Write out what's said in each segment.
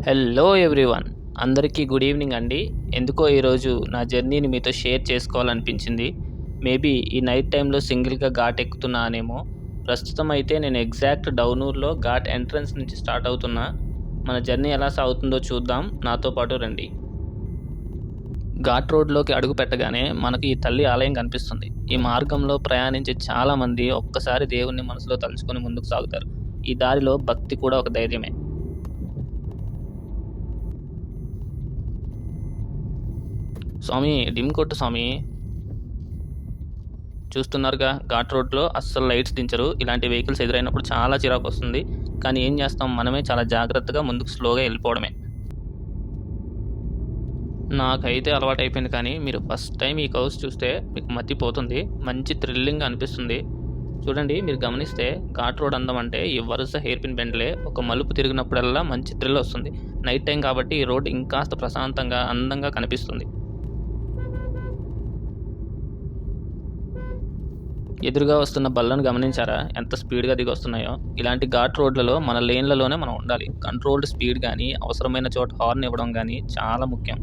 Hello everyone. అందరికీ good evening అండి. ఎందుకో ఈరోజు నా జర్నీని మీతో షేర్ చేసుకోవాలనిపించింది. మేబీ ఈ నైట్ టైమ్‌లో సింగిల్‌గా ఘాట్ ఎక్కుతున్నానేమో. ప్రస్తుతం అయితే నేను ఎగ్జాక్ట్ డౌనూర్‌లో ఘాట్ ఎంట్రన్స్ నుంచి స్టార్ట్ అవుతున్నా. మన జర్నీ ఎలా సాగుతుందో చూద్దాం. నాతో పాటు రండి. ఘాట్ రోడ్‌లోకి అడుగు పెట్టగానే మనకు ఈ తల్లి ఆలయం కనిపిస్తుంది. ఈ మార్గంలో ప్రయాణించే చాలామంది ఒక్కసారి దేవుడిని మనసులో తలుచుకొని ముందుకు సాగుతారు. ఈ దారిలో భక్తి కూడా ఒక ధైర్యమే. స్వామి డిమ్ కొట్టు స్వామి. చూస్తున్నారుగా ఘాట్ రోడ్‌లో అస్సలు లైట్స్ దించరు. ఇలాంటి వెహికల్స్ ఎదురైనప్పుడు చాలా చిరాకొస్తుంది. కానీ ఏం చేస్తాం, మనమే చాలా జాగ్రత్తగా ముందుకు స్లోగా ఎళ్ళిపోవడమే. నాకైతే అలవాటయిపోయింది, కానీ మీరు ఫస్ట్ టైమ్ ఈ కర్వ్స్ చూస్తే మీకు మతిపోతుంది. మంచి థ్రిల్లింగ్‌గా అనిపిస్తుంది. చూడండి, మీరు గమనిస్తే ఘాట్ రోడ్ అందం అంటే ఈ వరుస హెయిర్ పిన్ బెండ్‌లే. ఒక మలుపు తిరిగినప్పుడల్లా మంచి థ్రిల్ వస్తుంది. నైట్ టైమ్ కాబట్టి ఈ రోడ్ ఇంకాస్త ప్రశాంతంగా, అందంగా కనిపిస్తుంది. ఎదురుగా వస్తున్న బళ్ళను గమనించారా? ఎంత స్పీడ్‌గా దిగొస్తున్నాయో! ఇలాంటి ఘాట్ రోడ్లలో మన లేన్‌లలోనే మనం ఉండాలి. కంట్రోల్డ్ స్పీడ్ గాని, అవసరమైన చోట హార్న్ ఇవ్వడం గాని చాలా ముఖ్యం.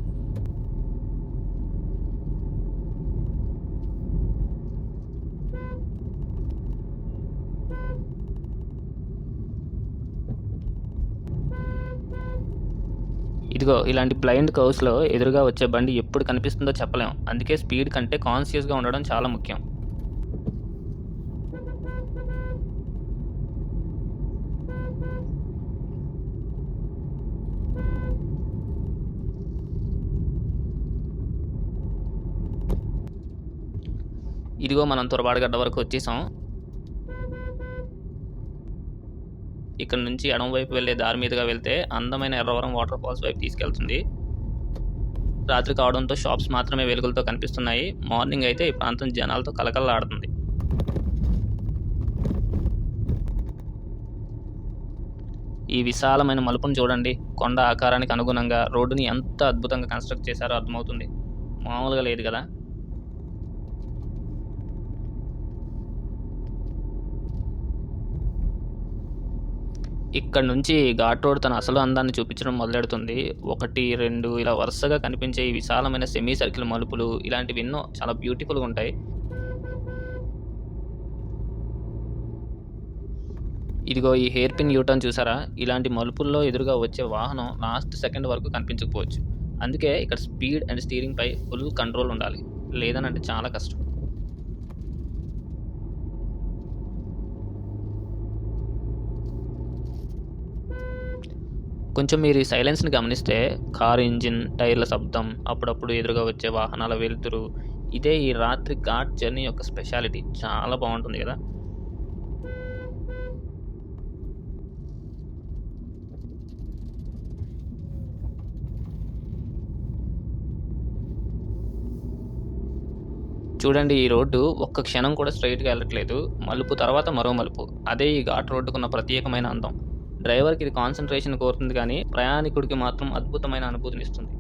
ఇదిగో ఇలాంటి బ్లైండ్ కర్వ్స్‌లో ఎదురుగా వచ్చే బండి ఎప్పుడు కనిపిస్తుందో చెప్పలేం. అందుకే స్పీడ్ కంటే కాన్షియస్‌గా ఉండడం చాలా ముఖ్యం. ఇదిగో మనం తొరబాటుగడ్డ వరకు వచ్చేసాం. ఇక్కడ నుంచి ఎడమ వైపు వెళ్ళే దారి మీదుగా వెళ్తే అందమైన ఎర్రవరం వాటర్ ఫాల్స్ వైపు తీసుకెళ్తుంది. రాత్రి కావడంతో షాప్స్ మాత్రమే వెలుగులతో కనిపిస్తున్నాయి. మార్నింగ్ అయితే ఈ ప్రాంతం జనాలతో కళకళలాడుతుంది. ఈ విశాలమైన మలుపును చూడండి. కొండ ఆకారానికి అనుగుణంగా రోడ్డుని ఎంత అద్భుతంగా కన్‌స్ట్రక్ట్ చేశారో అర్థమవుతుంది. మామూలుగా లేదు గదా! ఇక్కడి నుంచి ఘాట్ రోడ్ తన అసలు అందాన్ని చూపించడం మొదలెడుతుంది. 1, 2 ఇలా వరుసగా కనిపించే ఈ విశాలమైన సెమీ సర్కిల్ మలుపులు ఇలాంటివి ఎన్నో చాలా బ్యూటిఫుల్‌గా ఉంటాయి. ఇదిగో ఈ హెయిర్ పిన్ యూ టర్న్ చూసారా? ఇలాంటి మలుపుల్లో ఎదురుగా వచ్చే వాహనం లాస్ట్ సెకండ్ వరకు కనిపించకపోవచ్చు. అందుకే ఇక్కడ స్పీడ్ అండ్ స్టీరింగ్‌పై ఫుల్ కంట్రోల్ ఉండాలి. లేదనంటే చాలా కష్టం. కొంచెం మీరు ఈ సైలెన్స్‌ని గమనిస్తే కారు ఇంజిన్, టైర్ల శబ్దం, అప్పుడప్పుడు ఎదురుగా వచ్చే వాహనాల వెలుతురు, ఇదే ఈ రాత్రి ఘాట్ జర్నీ యొక్క స్పెషాలిటీ. చాలా బావుంటుంది గదా! చూడండి, ఈ రోడ్డు ఒక్క క్షణం కూడా స్ట్రెయిట్‌గా ఎళ్ళట్లేదు. మలుపు తర్వాత మరో మలుపు. అదే ఈ ఘాట్ రోడ్డుకున్న ప్రత్యేకమైన అందం. డ్రైవర్‌కి ఇది కాన్సంట్రేషన్ కోరుతుంది గానీ, ప్రయాణికుడికి మాత్రం అద్భుతమైన అనుభూతినిస్తుంది.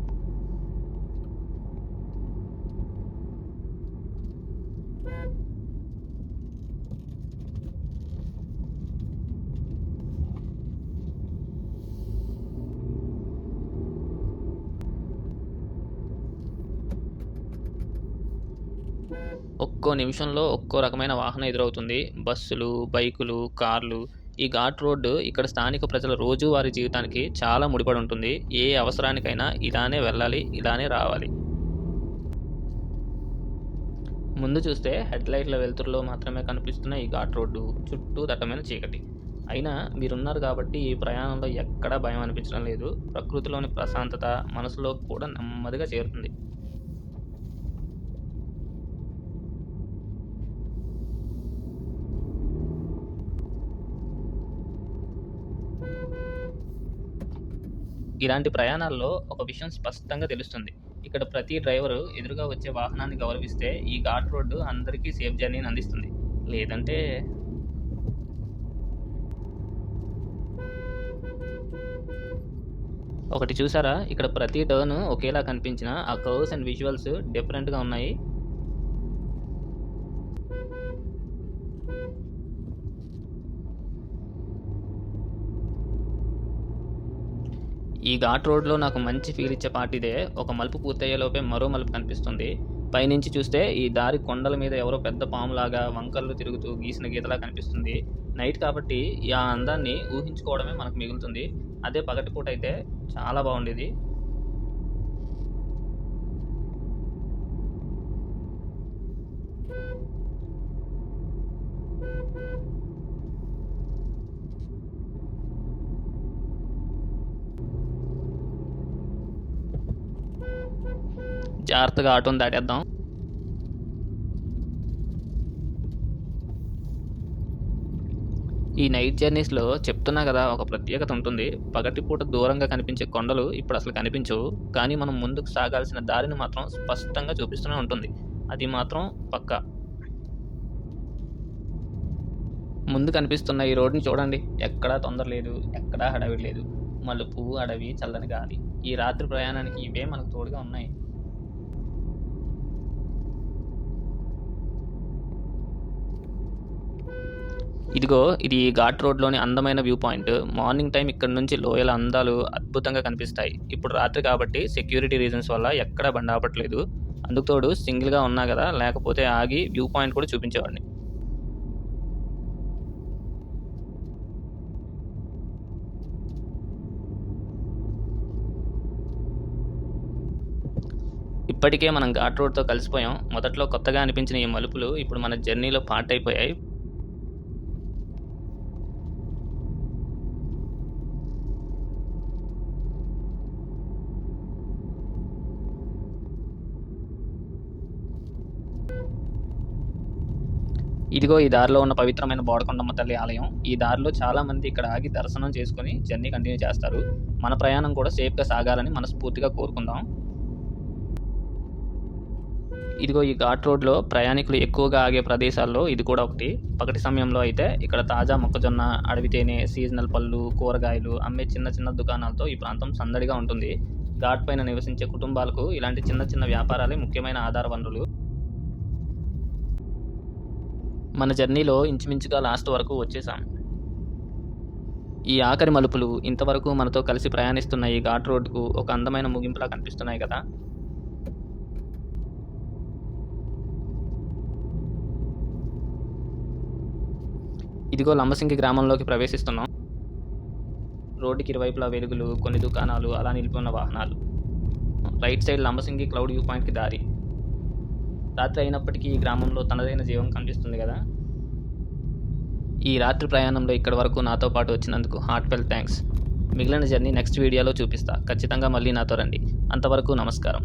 ఒక్కో నిమిషంలో ఒక్కో రకమైన వాహనం ఎదురవుతుంది. బస్సులు, బైకులు, కార్లు. ఈ ఘాట్ రోడ్డు ఇక్కడ స్థానిక ప్రజల రోజువారీ జీవితానికి చాలా ముడిపడి ఉంటుంది. ఏ అవసరానికైనా ఇలానే వెళ్ళాలి, ఇలానే రావాలి. ముందు చూస్తే హెడ్‌లైట్‌ల వెలుతురులో మాత్రమే కనిపిస్తున్న ఈ ఘాట్ రోడ్డు చుట్టూ దట్టమైన చీకటి. అయినా మీరున్నారు కాబట్టి ఈ ప్రయాణంలో ఎక్కడా భయం అనిపించడం లేదు. ప్రకృతిలోని ప్రశాంతత మనసులోకి కూడా నెమ్మదిగా చేరుతుంది. ఇలాంటి ప్రయాణాల్లో ఒక విషయం స్పష్టంగా తెలుస్తుంది. ఇక్కడ ప్రతి డ్రైవరు ఎదురుగా వచ్చే వాహనాన్ని గౌరవిస్తే ఈ ఘాట్ రోడ్డు అందరికీ సేఫ్ జర్నీని అందిస్తుంది. లేదంటే ఒకటి చూసారా? ఇక్కడ ప్రతి టర్న్ ఒకేలా కనిపించినా ఆ కర్వ్స్ అండ్ విజువల్స్ డిఫరెంట్‌గా ఉన్నాయి. ఈ ఘాట్ రోడ్లో నాకు మంచి ఫీల్ ఇచ్చే పార్ట్ ఇదే. ఒక మలుపు పూర్తయ్యేలోపే మరో మలుపు కనిపిస్తుంది. పైనుంచి చూస్తే ఈ దారి కొండల మీద ఎవరో పెద్ద పాములాగా వంకర్లు తిరుగుతూ గీసిన గీతలా కనిపిస్తుంది. నైట్ కాబట్టి ఆ అందాన్ని ఊహించుకోవడమే మనకు మిగులుతుంది. అదే పగటిపూట అయితే చాలా బాగుండేది. జాగ్రత్తగా ఆటోని దాటేద్దాం. ఈ నైట్ జర్నీస్లో చెప్తున్నా కదా, ఒక ప్రత్యేకత ఉంటుంది. పగటిపూట దూరంగా కనిపించే కొండలు ఇప్పుడు అసలు కనిపించవు, కానీ మనం ముందుకు సాగాల్సిన దారిని మాత్రం స్పష్టంగా చూపిస్తూనే ఉంటుంది. అది మాత్రం పక్కా. ముందు కనిపిస్తున్న ఈ రోడ్ని చూడండి. ఎక్కడా తొందర లేదు, ఎక్కడా హడావిడి లేదు. మలుపు, అడవి, చల్లని గాలి. ఈ రాత్రి ప్రయాణానికి ఇవే మనకు తోడుగా ఉన్నాయి. ఇదిగో ఇది ఘాట్ రోడ్లోని అందమైన వ్యూ పాయింట్. మార్నింగ్ టైం ఇక్కడ నుంచి లోయల అందాలు అద్భుతంగా కనిపిస్తాయి. ఇప్పుడు రాత్రి కాబట్టి సెక్యూరిటీ రీజన్స్ వల్ల ఎక్కడా బండి ఆపట్లేదు. అందుకు తోడు సింగిల్గా ఉన్నా కదా, లేకపోతే ఆగి వ్యూ పాయింట్ కూడా చూపించేవాడిని. ఇప్పటికే మనం ఘాట్ రోడ్తో కలిసిపోయాం. మొదట్లో కొత్తగా అనిపించిన ఈ మలుపులు ఇప్పుడు మన జర్నీలో పార్ట్ అయిపోయాయి. ఇదిగో ఈ దారిలో ఉన్న పవిత్రమైన బోడకొండమ్మ తల్లి ఆలయం. ఈ దారిలో చాలా మంది ఇక్కడ ఆగి దర్శనం చేసుకుని జర్నీ కంటిన్యూ చేస్తారు. మన ప్రయాణం కూడా సేఫ్గా సాగాలని మనస్ఫూర్తిగా కోరుకుందాం. ఇదిగో ఈ ఘాట్ రోడ్లో ప్రయాణికులు ఎక్కువగా ఆగే ప్రదేశాల్లో ఇది కూడా ఒకటి. పగటి సమయంలో అయితే ఇక్కడ తాజా మొక్కజొన్న, అడవి తేనె, సీజనల్ పళ్ళు, కూరగాయలు అమ్మే చిన్న చిన్న దుకాణాలతో ఈ ప్రాంతం సందడిగా ఉంటుంది. ఘాట్ పైన నివసించే కుటుంబాలకు ఇలాంటి చిన్న చిన్న వ్యాపారాలే ముఖ్యమైన ఆధార వనరులు. మన జర్నీలో ఇంచుమించుగా లాస్ట్ వరకు వచ్చేసాం. ఈ ఆఖరి మలుపులు ఇంతవరకు మనతో కలిసి ప్రయాణిస్తున్న ఈ ఘాట్ రోడ్డుకు ఒక అందమైన ముగింపులా కనిపిస్తున్నాయి కదా. ఇదిగో లంబసింగి గ్రామంలోకి ప్రవేశిస్తున్నాం. రోడ్డుకి ఇరువైపులా వెలుగులు, కొన్ని దుకాణాలు, అలా నిలిపిన వాహనాలు. Right side Lambasingi cloud view పాయింట్కి దారి. రాత్రి అయినప్పటికీ ఈ గ్రామంలో తనదైన జీవం కనిపిస్తుంది కదా. ఈ రాత్రి ప్రయాణంలో ఇక్కడి వరకు నాతో పాటు వచ్చినందుకు హార్ట్ఫెల్ థ్యాంక్స్. మిగిలిన జర్నీ నెక్స్ట్ వీడియోలో చూపిస్తా. ఖచ్చితంగా మళ్ళీ నాతో రండి. అంతవరకు నమస్కారం.